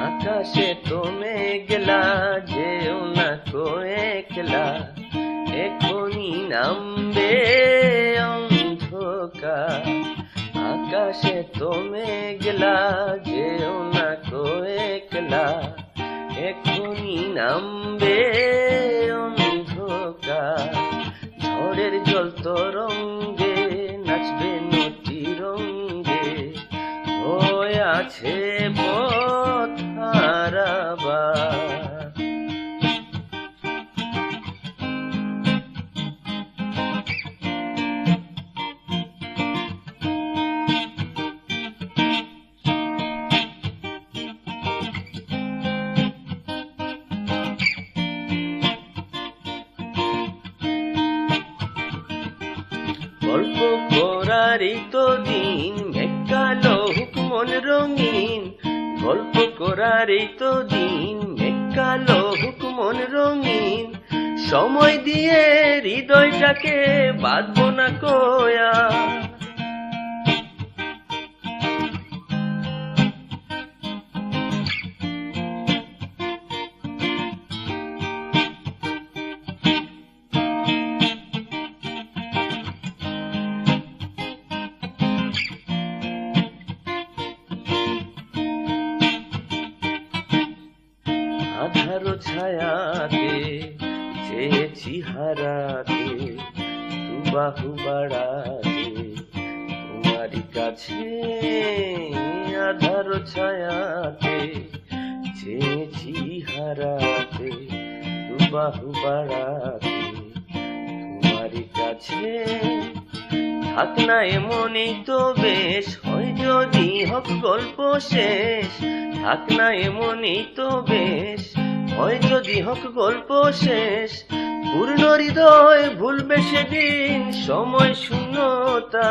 আকাশে তো মেঘলা, যেও না কো একলা, এখনই নামবে অন্ধকার। আকাশে তো মেঘলা, যেও না কো একলা, এখনই নামবে অন্ধকার। ঝড়ের জল তরঙ্গে নাচবে নটি রঙ্গে, হয়ে আছে পথ হারাবার। গল্প করারই তো দিন, মেঘ কালো হোক মন রঙিন। গল্প করারই তো দিন, মেঘ কালো হোক মন রঙিন। সময় দিয়ে হৃদয়টাকে বাঁধবো না কোয়া। আধার ছায়াতে চেয়েছি হারাতে, বাহু বাড়াতে তোমারই কাছে। আধার ছায়াতে চেয়েছি হারাতে, বাহু বাড়াতে তোমারই কাছে। থাক না এমনই তো বেশ, হয় যদি হোক গল্প শেষ। থাক না এমনই তো বেশ, হয় যদি হোক গল্প শেষ। পূর্ণ হৃদয় ভুলবে সেদিন সময় শূন্যতা।